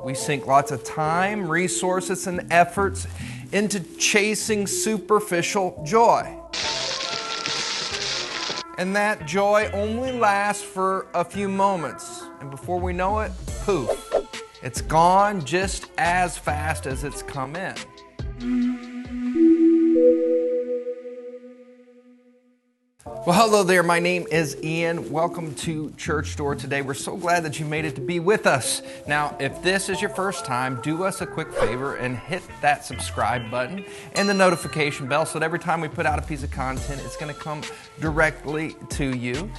We sink lots of time, resources, and efforts into chasing superficial joy. And that joy only lasts for a few moments. And before we know it, poof, it's gone just as fast as it's come in. Well, hello there. My name is Ian. Welcome to Church Door today. We're so glad that you made it to be with us. Now, if this is your first time, do us a quick favor and hit that subscribe button and the notification bell so that every time we put out a piece of content, it's going to come directly to you.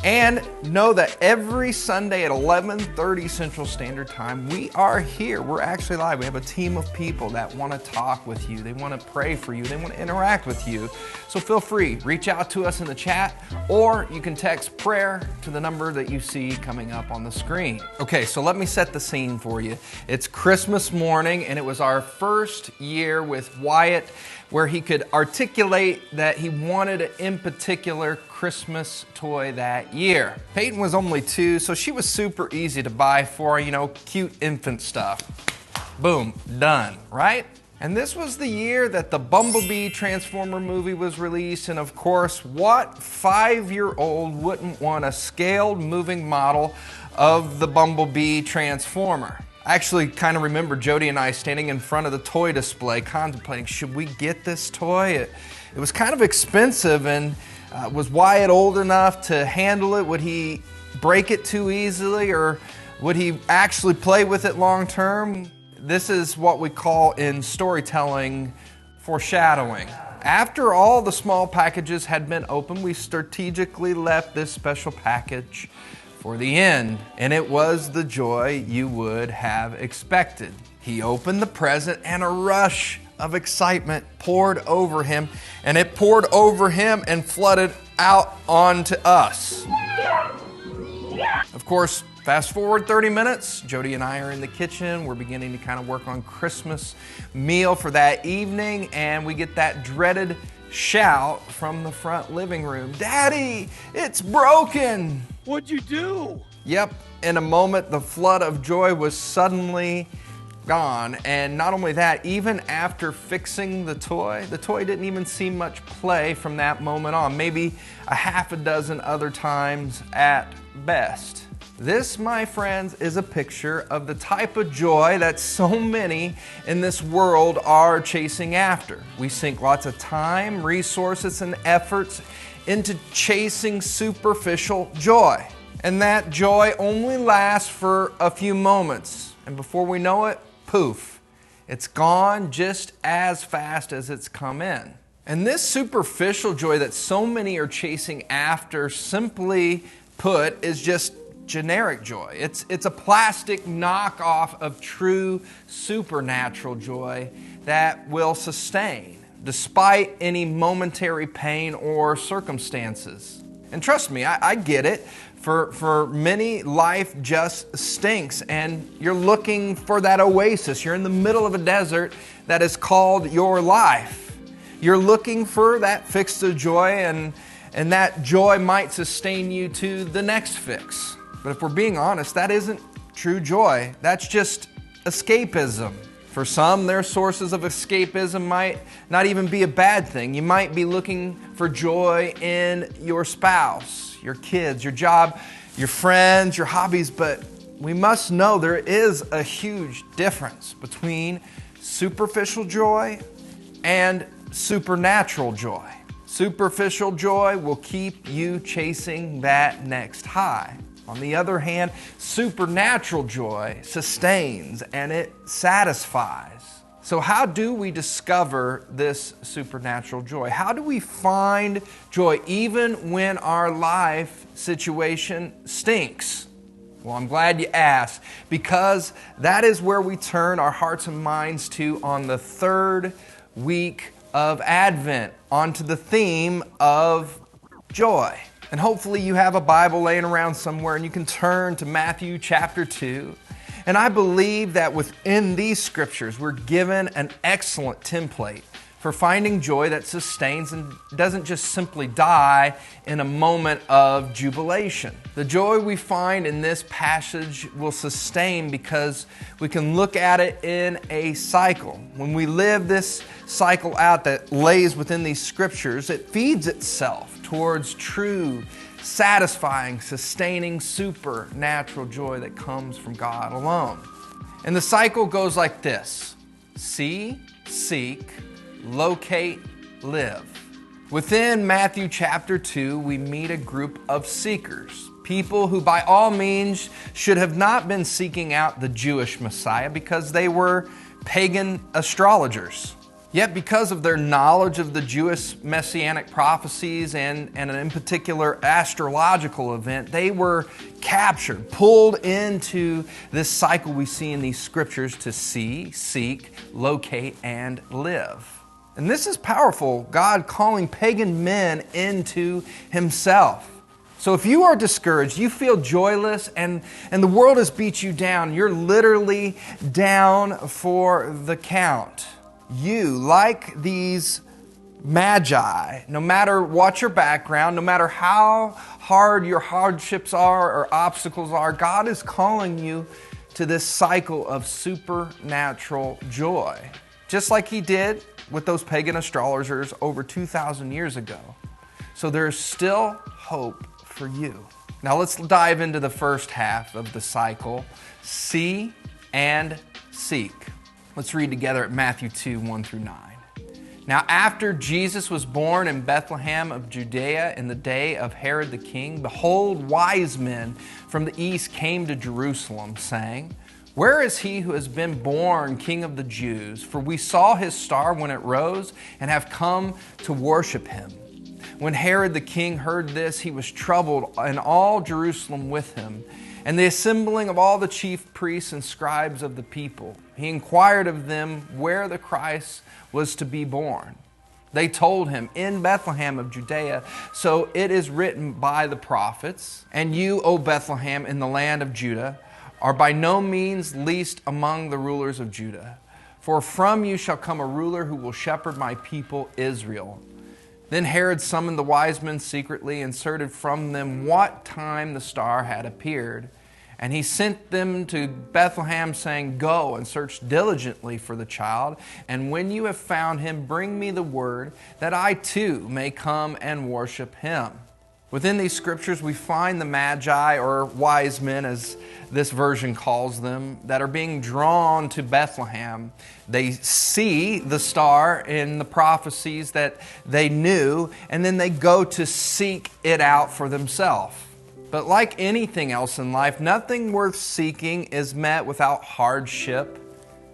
And know that every Sunday at 11:30 Central Standard Time, we are here. We're actually live. We have a team of people that want to talk with you. They want to pray for you. They want to interact with you. So feel free, reach out to us in the chat, or you can text prayer to the number that you see coming up on the screen. Okay, so let me set the scene for you. It's Christmas morning, and it was our first year with Wyatt where he could articulate that he wanted an in particular Christmas toy that year. Peyton was only 2, so she was super easy to buy for, cute infant stuff. Boom, done, right? And this was the year that the Bumblebee Transformer movie was released, and of course, what 5-year-old wouldn't want a scaled moving model of the Bumblebee Transformer? I actually kind of remember Jody and I standing in front of the toy display contemplating, should we get this toy? It was kind of expensive, and was Wyatt old enough to handle it? Would he break it too easily, or would he actually play with it long term? This is what we call in storytelling foreshadowing. After all the small packages had been opened, we strategically left this special package for the end, and it was the joy you would have expected. He opened the present and a rush of excitement poured over him, and it poured over him and flooded out onto us. Of course, fast forward 30 minutes, Jody and I are in the kitchen. We're beginning to kind of work on Christmas meal for that evening, and we get that dreaded shout from the front living room. Daddy, it's broken. What'd you do? Yep, in a moment, the flood of joy was suddenly gone. And not only that, even after fixing the toy didn't even see much play from that moment on, maybe a half a dozen other times at best. This, my friends, is a picture of the type of joy that so many in this world are chasing after. We sink lots of time, resources, and efforts into chasing superficial joy. And that joy only lasts for a few moments. And before we know it, poof, it's gone just as fast as it's come in. And this superficial joy that so many are chasing after, simply put, is just generic joy. It's a plastic knockoff of true supernatural joy that will sustain despite any momentary pain or circumstances. And trust me, I get it. For many, life just stinks, and you're looking for that oasis. You're in the middle of a desert that is called your life. You're looking for that fix of joy, and that joy might sustain you to the next fix. But if we're being honest, that isn't true joy. That's just escapism. For some, their sources of escapism might not even be a bad thing. You might be looking for joy in your spouse, your kids, your job, your friends, your hobbies, but we must know there is a huge difference between superficial joy and supernatural joy. Superficial joy will keep you chasing that next high. On the other hand, supernatural joy sustains and it satisfies. So how do we discover this supernatural joy? How do we find joy even when our life situation stinks? Well, I'm glad you asked, because that is where we turn our hearts and minds to on the third week of Advent, onto the theme of joy. And hopefully you have a Bible laying around somewhere and you can turn to Matthew chapter 2. And I believe that within these scriptures, we're given an excellent template for finding joy that sustains and doesn't just simply die in a moment of jubilation. The joy we find in this passage will sustain because we can look at it in a cycle. When we live this cycle out that lays within these scriptures, it feeds itself towards true, satisfying, sustaining, supernatural joy that comes from God alone. And the cycle goes like this: see, seek, locate, live. Within Matthew chapter 2, we meet a group of seekers, people who by all means should have not been seeking out the Jewish Messiah because they were pagan astrologers. Yet because of their knowledge of the Jewish messianic prophecies and in particular astrological event, they were captured, pulled into this cycle we see in these scriptures to see, seek, locate, and live. And this is powerful, God calling pagan men into Himself. So if you are discouraged, you feel joyless, and the world has beat you down, you're literally down for the count. You, like these magi, no matter what your background, no matter how hard your hardships are or obstacles are, God is calling you to this cycle of supernatural joy. Just like He did with those pagan astrologers over 2,000 years ago. So there's still hope for you. Now let's dive into the first half of the cycle, see and seek. Let's read together at Matthew 2, 1 through 9. Now after Jesus was born in Bethlehem of Judea in the day of Herod the king, behold, wise men from the east came to Jerusalem, saying, "Where is he who has been born King of the Jews? For we saw his star when it rose and have come to worship him." When Herod the king heard this, he was troubled, and all Jerusalem with him, and the assembling of all the chief priests and scribes of the people. He inquired of them where the Christ was to be born. They told him, "In Bethlehem of Judea, so it is written by the prophets, and you, O Bethlehem, in the land of Judah, are by no means least among the rulers of Judah. For from you shall come a ruler who will shepherd my people Israel." Then Herod summoned the wise men secretly and ascertained from them what time the star had appeared. And he sent them to Bethlehem, saying, "Go and search diligently for the child, and when you have found him, bring me the word, that I too may come and worship him." Within these scriptures, we find the magi, or wise men as this version calls them, that are being drawn to Bethlehem. They see the star in the prophecies that they knew, and then they go to seek it out for themselves. But like anything else in life, nothing worth seeking is met without hardship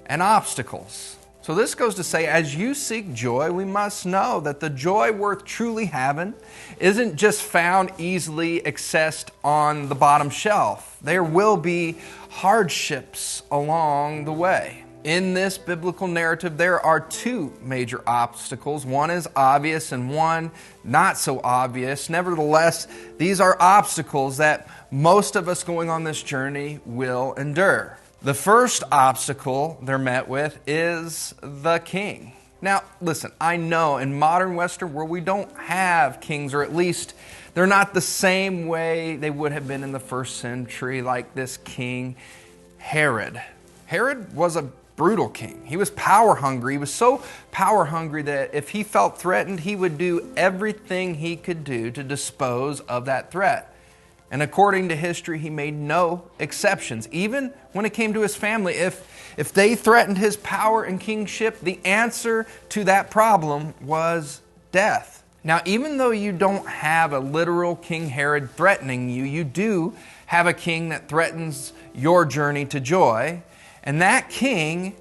and obstacles. So this goes to say, as you seek joy, we must know that the joy worth truly having isn't just found easily accessed on the bottom shelf. There will be hardships along the way. In this biblical narrative, there are two major obstacles. One is obvious and one not so obvious. Nevertheless, these are obstacles that most of us going on this journey will endure. The first obstacle they're met with is the king. Now, listen, I know in modern Western world we don't have kings, or at least they're not the same way they would have been in the first century, like this king Herod. Herod was a brutal king. He was power hungry. He was so power hungry that if he felt threatened, he would do everything he could do to dispose of that threat. And according to history, he made no exceptions. Even when it came to his family, if they threatened his power and kingship, the answer to that problem was death. Now, even though you don't have a literal King Herod threatening you, you do have a king that threatens your journey to joy, and that king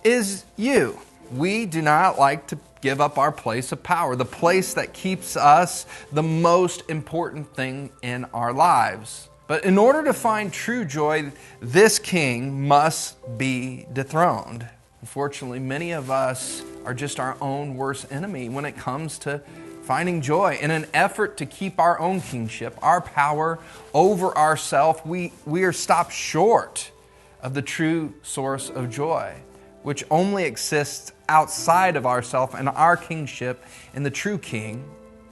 is you. We do not like to give up our place of power, the place that keeps us the most important thing in our lives. But in order to find true joy, this king must be dethroned. Unfortunately, many of us are just our own worst enemy when it comes to finding joy. In an effort to keep our own kingship, our power over ourselves, we are stopped short of the true source of joy. which only exists outside of ourselves and our kingship in the true King,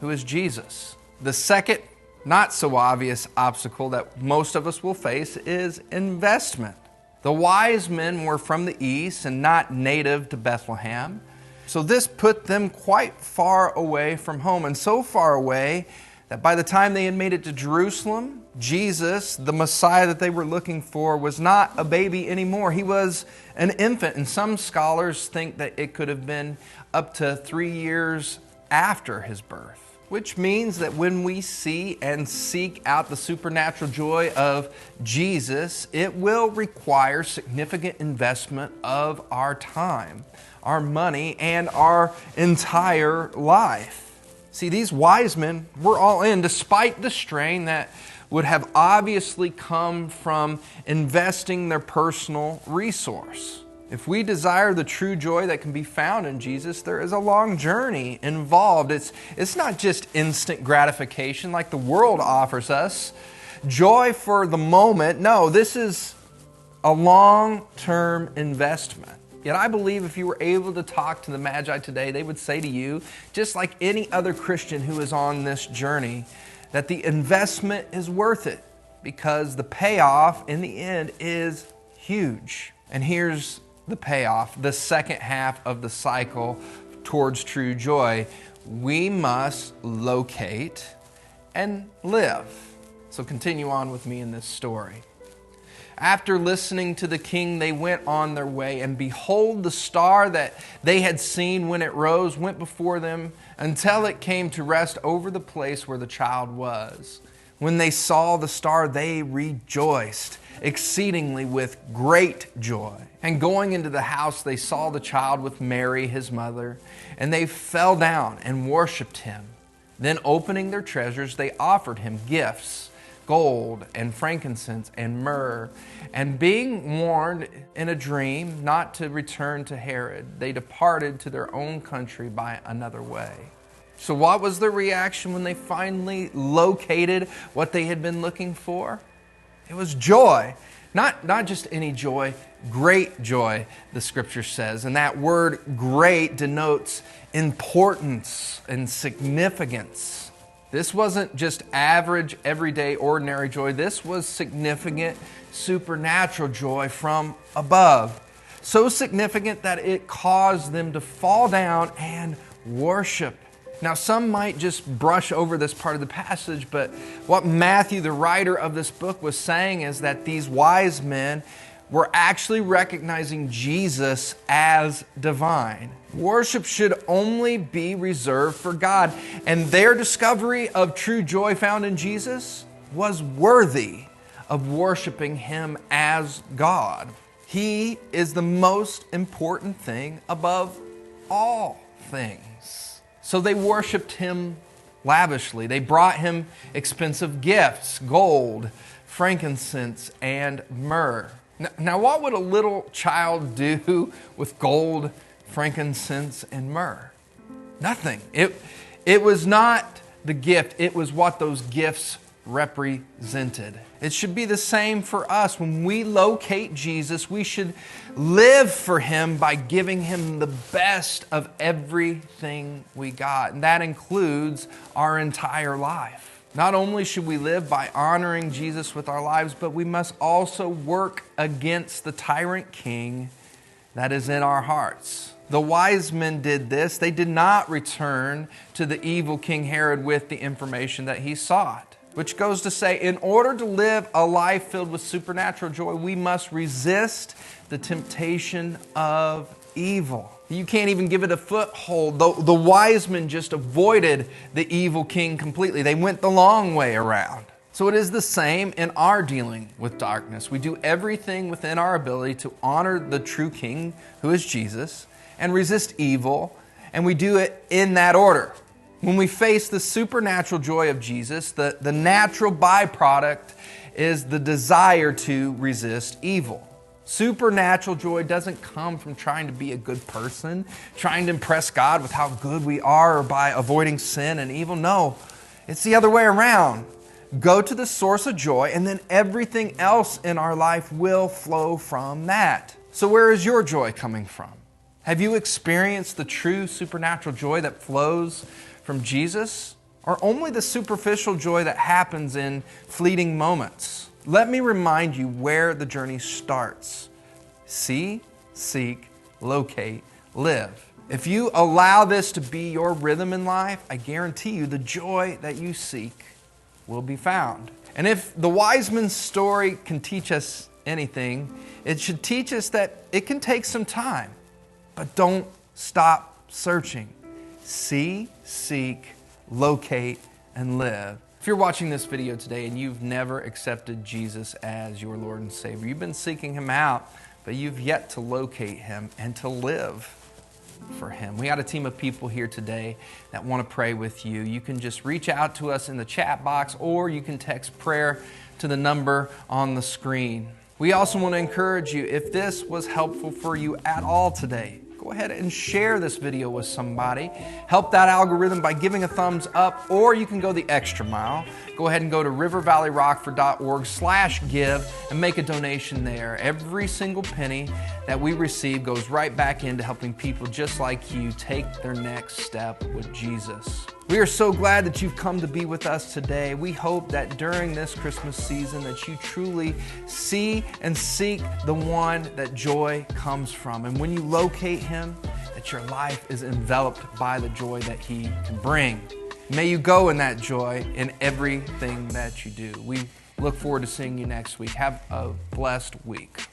who is Jesus. The second, not so obvious obstacle that most of us will face is investment. The wise men were from the east and not native to Bethlehem, so this put them quite far away from home, and so far away that by the time they had made it to Jerusalem, Jesus, the Messiah that they were looking for, was not a baby anymore. He was an infant, and some scholars think that it could have been up to 3 years after his birth. Which means that when we see and seek out the supernatural joy of Jesus, it will require significant investment of our time, our money, and our entire life. See, these wise men were all in, despite the strain that would have obviously come from investing their personal resource. If we desire the true joy that can be found in Jesus, there is a long journey involved. It's not just instant gratification like the world offers us. Joy for the moment. No, this is a long-term investment. Yet I believe if you were able to talk to the Magi today, they would say to you, just like any other Christian who is on this journey, that the investment is worth it because the payoff in the end is huge. And here's the payoff, the second half of the cycle towards true joy. We must locate and live. So continue on with me in this story. After listening to the king, they went on their way, and behold, the star that they had seen when it rose went before them until it came to rest over the place where the child was. When they saw the star, they rejoiced exceedingly with great joy. And going into the house, they saw the child with Mary, his mother, and they fell down and worshiped him. Then opening their treasures, they offered him gifts, gold and frankincense and myrrh. And being warned in a dream not to return to Herod, they departed to their own country by another way. So what was their reaction when they finally located what they had been looking for? It was joy. Not just any joy, great joy, the scripture says. And that word great denotes importance and significance. This wasn't just average, everyday, ordinary joy. This was significant, supernatural joy from above. So significant that it caused them to fall down and worship. Now, some might just brush over this part of the passage, but what Matthew, the writer of this book, was saying is that these wise men were actually recognizing Jesus as divine. Worship should only be reserved for God, and their discovery of true joy found in Jesus was worthy of worshiping Him as God. He is the most important thing above all things. So they worshiped Him lavishly. They brought Him expensive gifts, gold, frankincense, and myrrh. Now, what would a little child do with gold, frankincense, and myrrh? Nothing. It was not the gift. It was what those gifts represented. It should be the same for us. When we locate Jesus, we should live for Him by giving Him the best of everything we got. And that includes our entire life. Not only should we live by honoring Jesus with our lives, but we must also work against the tyrant king that is in our hearts. The wise men did this. They did not return to the evil King Herod with the information that he sought. Which goes to say, in order to live a life filled with supernatural joy, we must resist the temptation of evil. You can't even give it a foothold. The wise men just avoided the evil king completely. They went the long way around. So it is the same in our dealing with darkness. We do everything within our ability to honor the true king, who is Jesus, and resist evil, and we do it in that order. When we face the supernatural joy of Jesus, the natural byproduct is the desire to resist evil. Supernatural joy doesn't come from trying to be a good person, trying to impress God with how good we are, or by avoiding sin and evil. No, it's the other way around. Go to the source of joy, and then everything else in our life will flow from that. So where is your joy coming from? Have you experienced the true supernatural joy that flows from Jesus, or only the superficial joy that happens in fleeting moments? Let me remind you where the journey starts. See, seek, locate, live. If you allow this to be your rhythm in life, I guarantee you the joy that you seek will be found. And if the wise man's story can teach us anything, it should teach us that it can take some time, but don't stop searching. See, seek, locate, and live. If you're watching this video today and you've never accepted Jesus as your Lord and Savior, you've been seeking Him out, but you've yet to locate Him and to live for Him. We got a team of people here today that want to pray with you. You can just reach out to us in the chat box, or you can text prayer to the number on the screen. We also want to encourage you, if this was helpful for you at all today, go ahead and share this video with somebody. Help that algorithm by giving a thumbs up, or you can go the extra mile. Go ahead and go to rivervalleyrockford.org/give and make a donation there. Every single penny that we receive goes right back into helping people just like you take their next step with Jesus. We are so glad that you've come to be with us today. We hope that during this Christmas season that you truly see and seek the one that joy comes from. And when you locate Him, that your life is enveloped by the joy that He can bring. May you go in that joy in everything that you do. We look forward to seeing you next week. Have a blessed week.